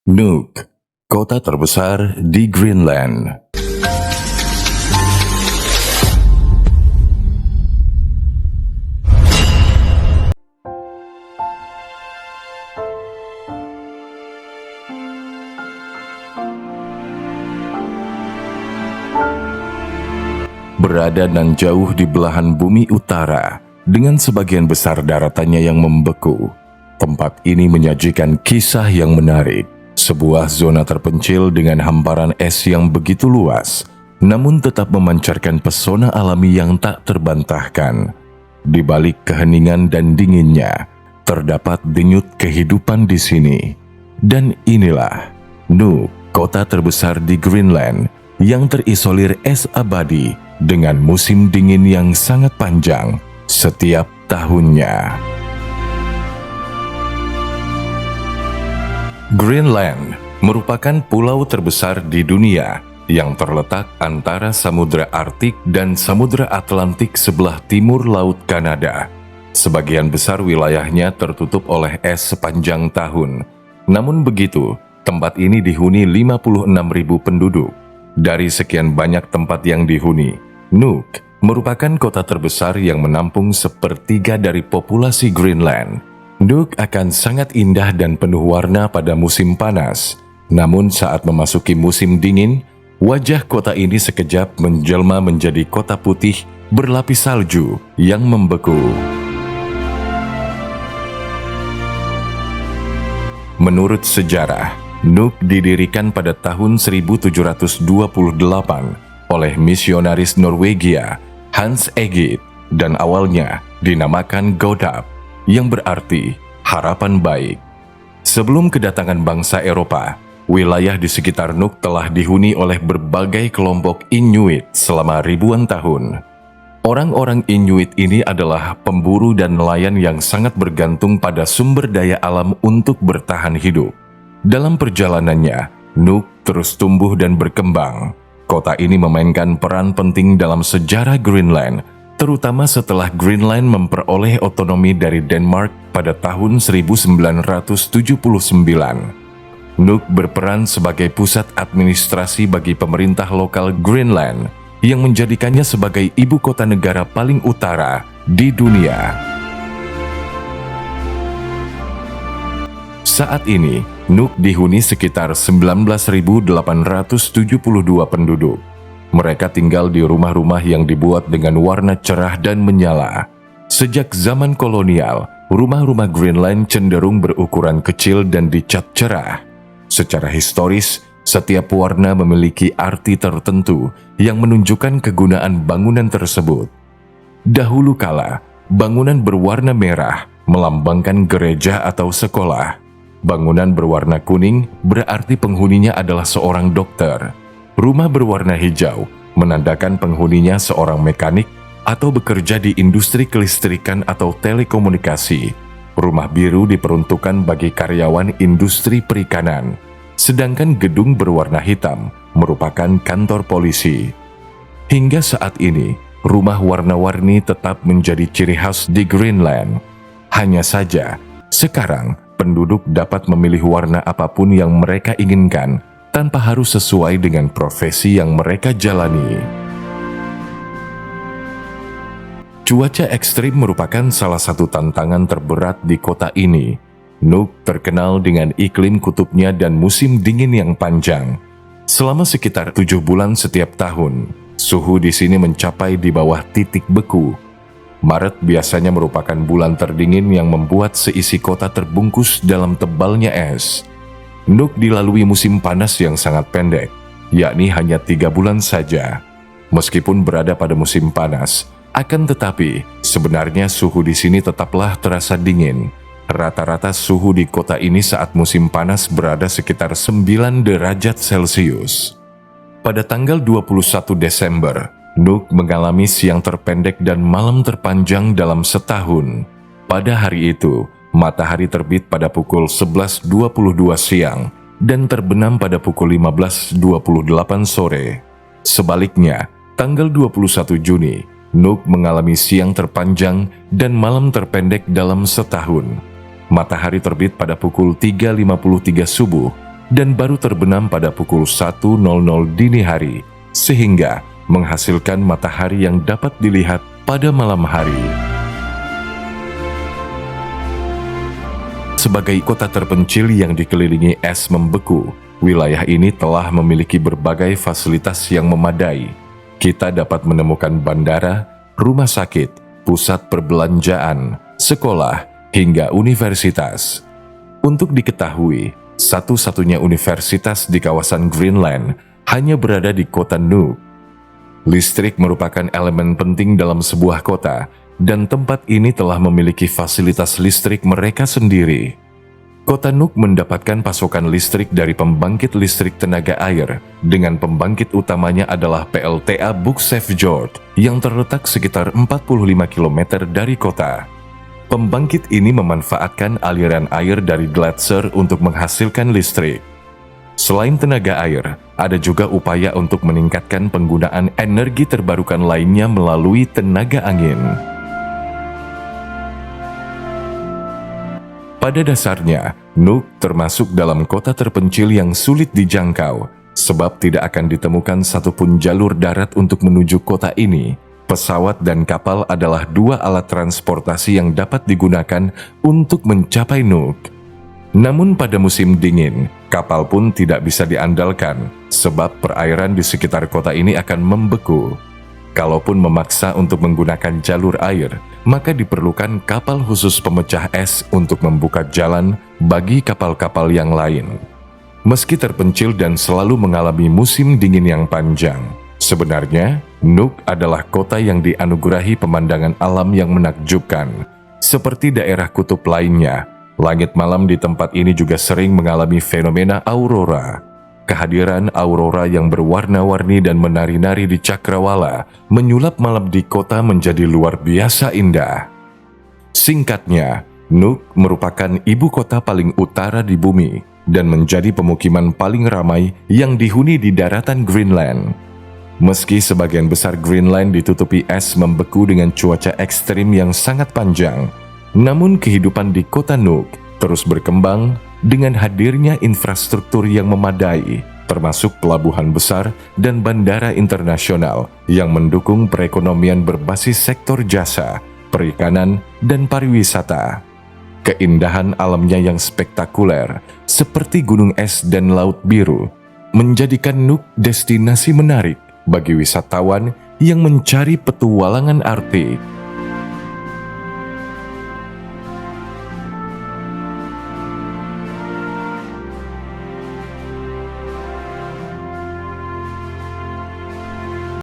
Nuuk, kota terbesar di Greenland. Berada nan jauh di belahan bumi utara, dengan sebagian besar daratannya yang membeku, tempat ini menyajikan kisah yang menarik. Sebuah zona terpencil dengan hamparan es yang begitu luas, namun tetap memancarkan pesona alami yang tak terbantahkan. Di balik keheningan dan dinginnya, terdapat denyut kehidupan di sini. Dan inilah Nuuk, kota terbesar di Greenland, yang terisolir es abadi dengan musim dingin yang sangat panjang setiap tahunnya. Greenland merupakan pulau terbesar di dunia yang terletak antara Samudra Arktik dan Samudra Atlantik sebelah timur Laut Kanada. Sebagian besar wilayahnya tertutup oleh es sepanjang tahun. Namun begitu, tempat ini dihuni 56.000 penduduk. Dari sekian banyak tempat yang dihuni, Nuuk merupakan kota terbesar yang menampung sepertiga dari populasi Greenland. Nuuk akan sangat indah dan penuh warna pada musim panas. Namun saat memasuki musim dingin, wajah kota ini sekejap menjelma menjadi kota putih berlapis salju yang membeku. Menurut sejarah, Nuuk didirikan pada tahun 1728 oleh misionaris Norwegia Hans Egede dan awalnya dinamakan Godap, yang berarti harapan baik. Sebelum kedatangan bangsa Eropa, wilayah di sekitar Nuuk telah dihuni oleh berbagai kelompok Inuit selama ribuan tahun. Orang-orang Inuit ini adalah pemburu dan nelayan yang sangat bergantung pada sumber daya alam untuk bertahan hidup. Dalam perjalanannya, Nuuk terus tumbuh dan berkembang. Kota ini memainkan peran penting dalam sejarah Greenland, terutama setelah Greenland memperoleh otonomi dari Denmark pada tahun 1979. Nuuk berperan sebagai pusat administrasi bagi pemerintah lokal Greenland, yang menjadikannya sebagai ibu kota negara paling utara di dunia. Saat ini, Nuuk dihuni sekitar 19.872 penduduk. Mereka tinggal di rumah-rumah yang dibuat dengan warna cerah dan menyala. Sejak zaman kolonial, rumah-rumah Greenland cenderung berukuran kecil dan dicat cerah. Secara historis, setiap warna memiliki arti tertentu yang menunjukkan kegunaan bangunan tersebut. Dahulu kala, bangunan berwarna merah melambangkan gereja atau sekolah. Bangunan berwarna kuning berarti penghuninya adalah seorang dokter. Rumah berwarna hijau menandakan penghuninya seorang mekanik atau bekerja di industri kelistrikan atau telekomunikasi. Rumah biru diperuntukkan bagi karyawan industri perikanan. Sedangkan gedung berwarna hitam merupakan kantor polisi. Hingga saat ini, rumah warna-warni tetap menjadi ciri khas di Greenland. Hanya saja, sekarang penduduk dapat memilih warna apapun yang mereka inginkan, tanpa harus sesuai dengan profesi yang mereka jalani. Cuaca ekstrim merupakan salah satu tantangan terberat di kota ini. Nuuk terkenal dengan iklim kutubnya dan musim dingin yang panjang. Selama sekitar 7 bulan setiap tahun, suhu di sini mencapai di bawah titik beku. Maret biasanya merupakan bulan terdingin yang membuat seisi kota terbungkus dalam tebalnya es. Nuuk dilalui musim panas yang sangat pendek, yakni hanya 3 bulan saja. Meskipun berada pada musim panas, akan tetapi sebenarnya suhu di sini tetaplah terasa dingin. Rata-rata suhu di kota ini saat musim panas berada sekitar 9 derajat Celcius. Pada tanggal 21 Desember, Nuuk mengalami siang terpendek dan malam terpanjang dalam setahun. Pada hari itu, matahari terbit pada pukul 11.22 siang dan terbenam pada pukul 15.28 sore. Sebaliknya, tanggal 21 Juni, Nuuk mengalami siang terpanjang dan malam terpendek dalam setahun. Matahari terbit pada pukul 3.53 subuh dan baru terbenam pada pukul 1.00 dini hari, sehingga menghasilkan matahari yang dapat dilihat pada malam hari. Sebagai kota terpencil yang dikelilingi es membeku, wilayah ini telah memiliki berbagai fasilitas yang memadai. Kita dapat menemukan bandara, rumah sakit, pusat perbelanjaan, sekolah, hingga universitas. Untuk diketahui, satu-satunya universitas di kawasan Greenland hanya berada di kota Nuuk. Listrik merupakan elemen penting dalam sebuah kota, dan tempat ini telah memiliki fasilitas listrik mereka sendiri. Kota Nuuk mendapatkan pasokan listrik dari pembangkit listrik tenaga air, dengan pembangkit utamanya adalah PLTA Buksefjord yang terletak sekitar 45 km dari kota. Pembangkit ini memanfaatkan aliran air dari gletser untuk menghasilkan listrik. Selain tenaga air, ada juga upaya untuk meningkatkan penggunaan energi terbarukan lainnya melalui tenaga angin. Pada dasarnya, Nuuk termasuk dalam kota terpencil yang sulit dijangkau, sebab tidak akan ditemukan satupun jalur darat untuk menuju kota ini. Pesawat dan kapal adalah dua alat transportasi yang dapat digunakan untuk mencapai Nuuk. Namun pada musim dingin, kapal pun tidak bisa diandalkan, sebab perairan di sekitar kota ini akan membeku. Kalaupun memaksa untuk menggunakan jalur air, maka diperlukan kapal khusus pemecah es untuk membuka jalan bagi kapal-kapal yang lain. Meski terpencil dan selalu mengalami musim dingin yang panjang, sebenarnya Nuuk adalah kota yang dianugerahi pemandangan alam yang menakjubkan. Seperti daerah kutub lainnya, langit malam di tempat ini juga sering mengalami fenomena aurora. Kehadiran aurora yang berwarna-warni dan menari-nari di cakrawala menyulap malam di kota menjadi luar biasa indah. Singkatnya, Nuuk merupakan ibu kota paling utara di bumi dan menjadi pemukiman paling ramai yang dihuni di daratan Greenland. Meski sebagian besar Greenland ditutupi es membeku dengan cuaca ekstrim yang sangat panjang, namun kehidupan di kota Nuuk terus berkembang dengan hadirnya infrastruktur yang memadai, termasuk pelabuhan besar dan bandara internasional yang mendukung perekonomian berbasis sektor jasa, perikanan, dan pariwisata. Keindahan alamnya yang spektakuler, seperti gunung es dan laut biru, menjadikan Nuuk destinasi menarik bagi wisatawan yang mencari petualangan artik.